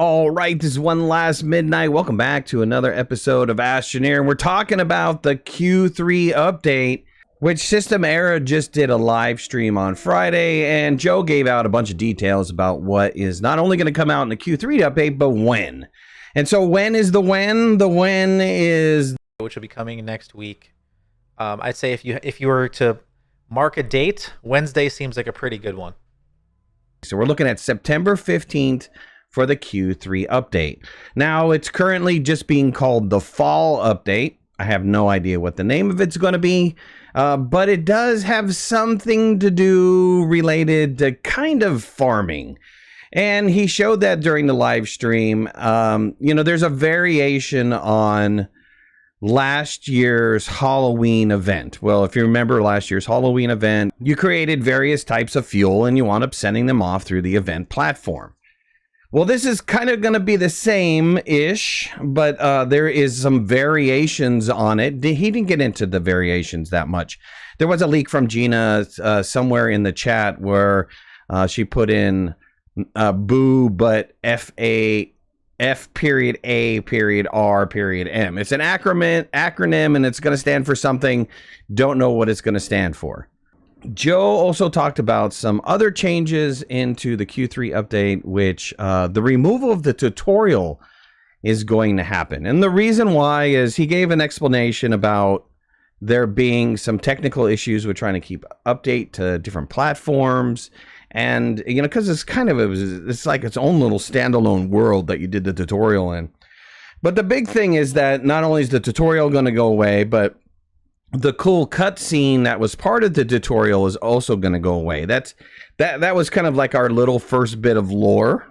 All right, this is One Last Midnight. Welcome back to another episode of Astroneer. And we're talking about the Q3 update, which System Era just did a live stream on Friday. And Joe gave out a bunch of details about what is not only going to come out in the Q3 update, but when. And so when is the when? The when is... which will be coming next week. I'd say if you were to mark a date, Wednesday seems like a pretty good one. So we're looking at September 15th for the Q3 update. Now, it's currently just being called the Fall Update. I have no idea what the name of it's going to be, but it does have something to do related to kind of farming. And he showed that during the live stream. There's a variation on last year's Halloween event. Well, if you remember last year's Halloween event, you created various types of fuel and you wound up sending them off through the event platform. Well, this is kind of going to be the same-ish, but there is some variations on it. He didn't get into the variations that much. There was a leak from Gina somewhere in the chat where she put in boo, but F period A period R period M. It's an acronym, and it's going to stand for something. Don't know what it's going to stand for. Joe also talked about some other changes into the Q3 update, which the removal of the tutorial is going to happen. And the reason why is he gave an explanation about there being some technical issues with trying to keep update to different platforms. And, because it's like its own little standalone world that you did the tutorial in. But the big thing is that not only is the tutorial going to go away, but the cool cutscene that was part of the tutorial is also going to go away. That was kind of like our little first bit of lore,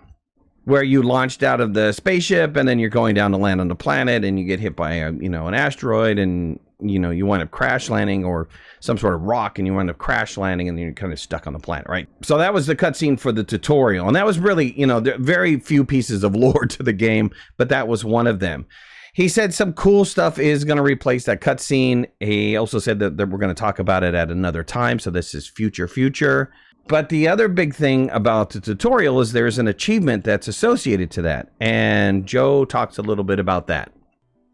where you launched out of the spaceship and then you're going down to land on the planet and you get hit by an asteroid and you wind up crash landing, or some sort of rock and you wind up crash landing and you're kind of stuck on the planet, right? So that was the cutscene for the tutorial, and that was really, there are very few pieces of lore to the game, but that was one of them. He said some cool stuff is going to replace that cutscene. He also said that we're going to talk about it at another time, so this is future. But the other big thing about the tutorial is there's an achievement that's associated to that, and Joe talks a little bit about that.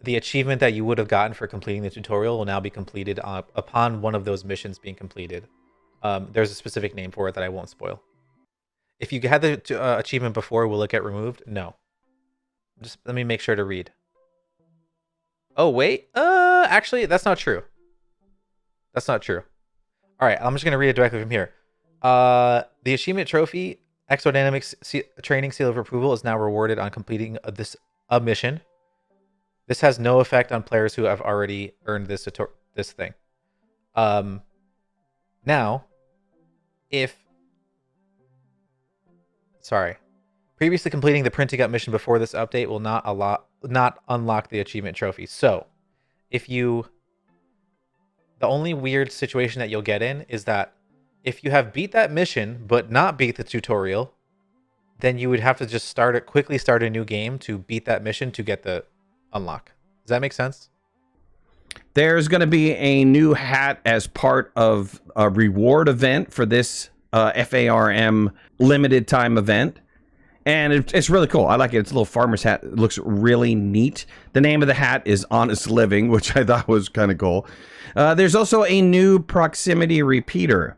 The achievement that you would have gotten for completing the tutorial will now be completed upon one of those missions being completed. There's a specific name for it that I won't spoil. If you had the achievement before, will it get removed? No. Just let me make sure to read. Oh, wait. Actually, that's not true. That's not true. All right, I'm just going to read it directly from here. The achievement trophy, Exodynamics Training Seal of Approval, is now rewarded on completing a mission. This has no effect on players who have already earned this thing. Now, previously completing the printing up mission before this update will not unlock the achievement trophy. So, the only weird situation that you'll get in is that if you have beat that mission but not beat the tutorial, then you would have to just quickly start a new game to beat that mission to get the unlock. Does that make sense? There's going to be a new hat as part of a reward event for this FARM limited time event. And it's really cool. I like it. It's a little farmer's hat. It looks really neat. The name of the hat is Honest Living, which I thought was kind of cool. There's also a new proximity repeater.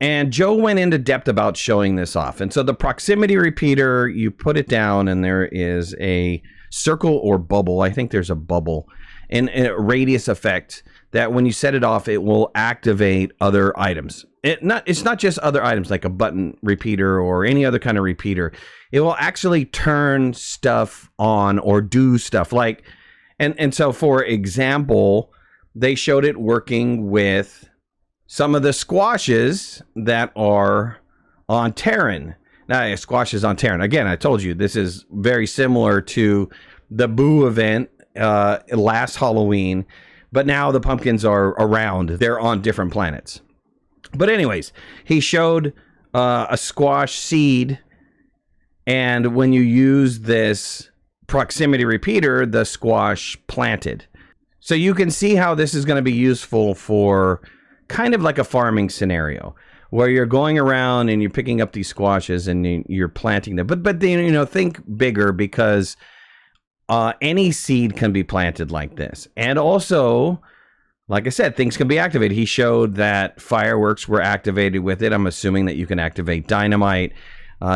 And Joe went into depth about showing this off. And so the proximity repeater, you put it down and there is a circle or bubble. I think there's a bubble and a radius effect that when you set it off, it will activate other items. It's not just other items like a button repeater or any other kind of repeater. It will actually turn stuff on or do stuff like, and so for example, they showed it working with some of the squashes that are on Terran. Now, squashes on Terran. Again, I told you this is very similar to the Boo event last Halloween, but now the pumpkins are around. They're on different planets. But anyways, he showed a squash seed, and when you use this proximity repeater, the squash planted. So you can see how this is going to be useful for kind of like a farming scenario. where you're going around and you're picking up these squashes and you're planting them. But then, you know, think bigger, because any seed can be planted like this. And also, like I said, things can be activated. He showed that fireworks were activated with it. I'm assuming that you can activate dynamite.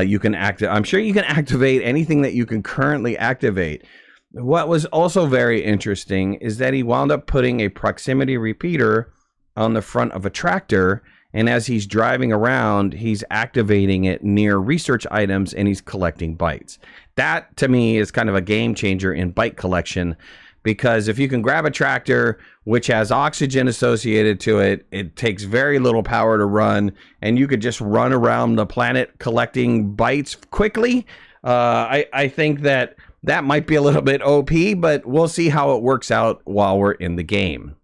You can I'm sure you can activate anything that you can currently activate. What was also very interesting is that he wound up putting a proximity repeater on the front of a tractor, and as he's driving around, he's activating it near research items and he's collecting bytes. That, to me, is kind of a game changer in byte collection, because if you can grab a tractor which has oxygen associated to it, it takes very little power to run, and you could just run around the planet collecting bytes quickly. I think that might be a little bit OP, but we'll see how it works out while we're in the game.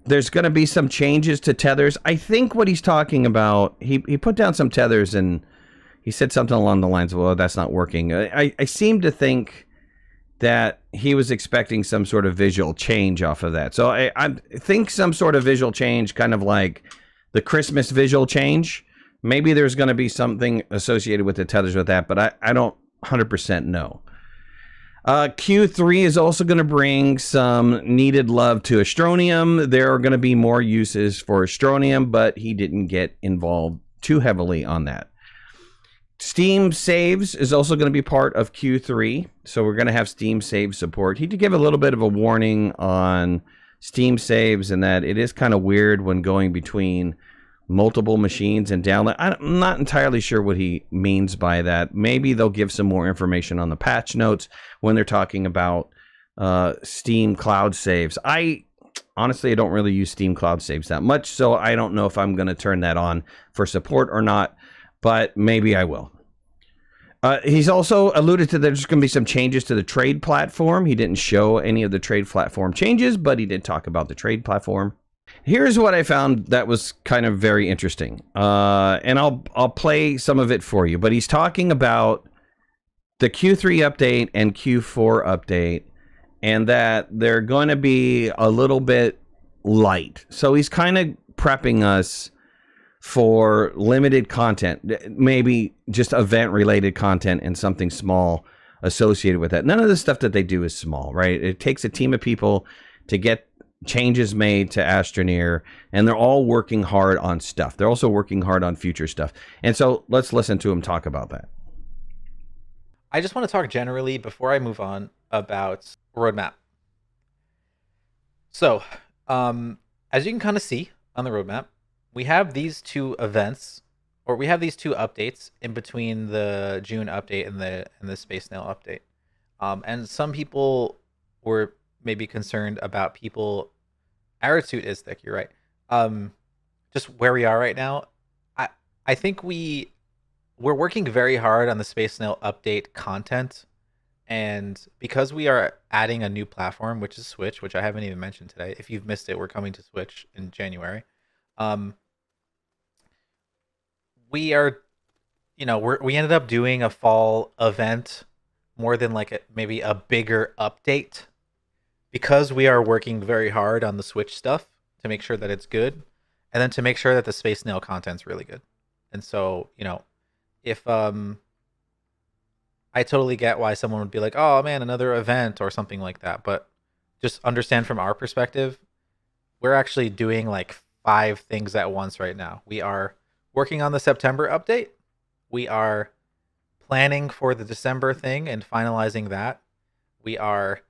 There's going to be some changes to tethers. I think what he's talking about, he put down some tethers and he said something along the lines of, well, that's not working. I seem to think that he was expecting some sort of visual change off of that. So I think some sort of visual change, kind of like the Christmas visual change. Maybe there's going to be something associated with the tethers with that, but I don't 100% know. Q3 is also going to bring some needed love to Astronium. There are going to be more uses for Astronium, but he didn't get involved too heavily on that. Steam saves is also going to be part of Q3, so we're going to have Steam save support. He did give a little bit of a warning on Steam saves, and that it is kind of weird when going between multiple machines and download. I'm not entirely sure what he means by that. Maybe they'll give some more information on the patch notes when they're talking about Steam cloud saves. Honestly, I don't really use Steam cloud saves that much, so I don't know if I'm going to turn that on for support or not, but maybe I will. He's also alluded to there's going to be some changes to the trade platform. He didn't show any of the trade platform changes, but he did talk about the trade platform. Here's what I found that was kind of very interesting, and I'll play some of it for you. But he's talking about the Q3 update and Q4 update, and that they're going to be a little bit light. So he's kind of prepping us for limited content, maybe just event-related content and something small associated with that. None of the stuff that they do is small, right? It takes a team of people to get changes made to Astroneer, and they're all working hard on stuff. They're also working hard on future stuff. And so let's listen to him talk about that. I just want to talk generally before I move on about roadmap. So, as you can kind of see on the roadmap, we have these two events, or we have these two updates in between the June update and the Space Snail update. And some people were maybe concerned about Arrowsuit is thick, you're right. Just where we are right now, I think we're working very hard on the Space Snail update content, and because we are adding a new platform, which is Switch, which I haven't even mentioned today. If you've missed it, we're coming to Switch in January. We are, we ended up doing a fall event more than like maybe a bigger update, because we are working very hard on the Switch stuff to make sure that it's good, and then to make sure that the Space Snail content's really good. And so, if I totally get why someone would be like, oh man, another event or something like that, but just understand from our perspective, we're actually doing like 5 things at once right now. We are working on the September update. We are planning for the December thing and finalizing that. We are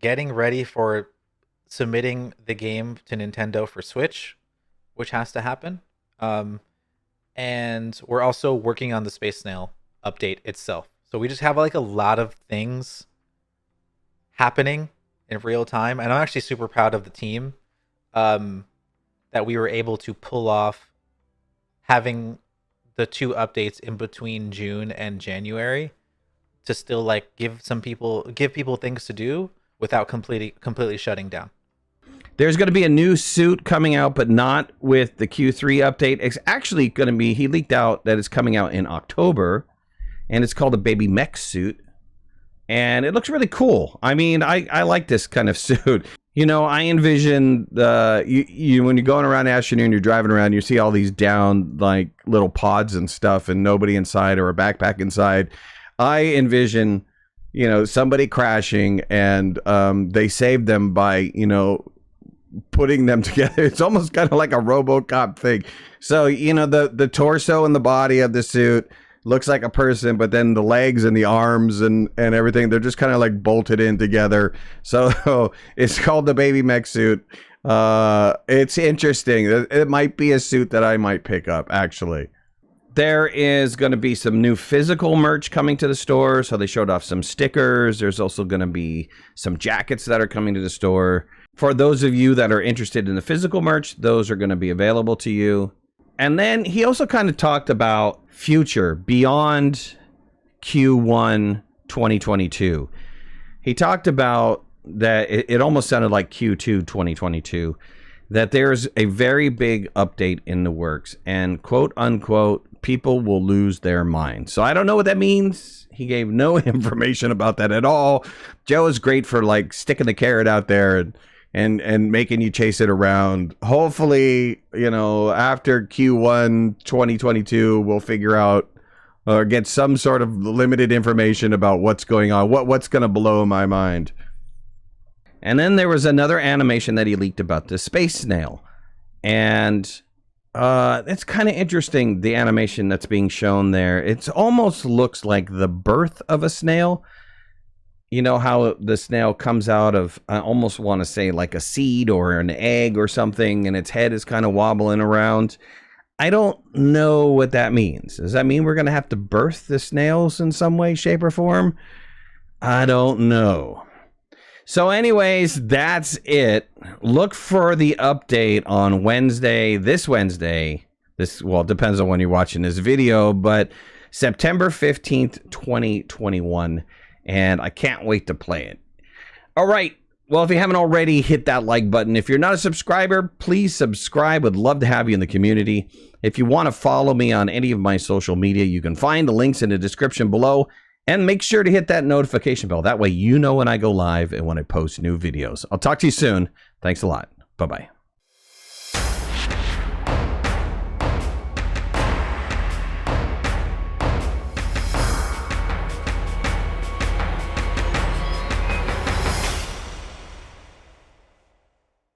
getting ready for submitting the game to Nintendo for Switch, which has to happen. And we're also working on the Space Snail update itself. So we just have like a lot of things happening in real time. And I'm actually super proud of the team that we were able to pull off having the 2 updates in between June and January to still like give people things to do without completely shutting down. There's going to be a new suit coming out, but not with the Q3 update. It's actually going to be, he leaked out that it's coming out in October, and it's called a baby mech suit, and it looks really cool. I mean, I like this kind of suit. You know, I envision you when you're going around Astroneer and you're driving around, you see all these down like little pods and stuff, and nobody inside or a backpack inside. I envision, you know, somebody crashing, and they saved them by, you know, putting them together. It's almost kind of like a RoboCop thing. So, you know, the torso and the body of the suit looks like a person, but then the legs and the arms and everything, they're just kind of like bolted in together. So it's called the baby mech suit. It's interesting. It might be a suit that I might pick up, actually. There is going to be some new physical merch coming to the store. So they showed off some stickers. There's also going to be some jackets that are coming to the store. For those of you that are interested in the physical merch, those are going to be available to you. And then he also kind of talked about future beyond Q1 2022. He talked about that it almost sounded like Q2 2022, that there's a very big update in the works, and quote unquote, people will lose their mind. So I don't know what that means. He gave no information about that at all. Joe is great for like sticking the carrot out there and making you chase it around. Hopefully, you know, after Q1 2022, we'll figure out or get some sort of limited information about what's going on, what's going to blow my mind. And then there was another animation that he leaked about the space snail. And it's kind of interesting, the animation that's being shown there. It almost looks like the birth of a snail. You know how the snail comes out of, I almost want to say like a seed or an egg or something, and its head is kind of wobbling around. I don't know what that means. Does that mean we're going to have to birth the snails in some way, shape, or form? I don't know. So anyways, that's it. Look for the update on Wednesday, this Wednesday. Well, it depends on when you're watching this video, but September 15th, 2021. And I can't wait to play it. All right. Well, if you haven't already, hit that like button. If you're not a subscriber, please subscribe. Would love to have you in the community. If you want to follow me on any of my social media, you can find the links in the description below. And make sure to hit that notification bell. That way you know when I go live and when I post new videos. I'll talk to you soon. Thanks a lot. Bye-bye.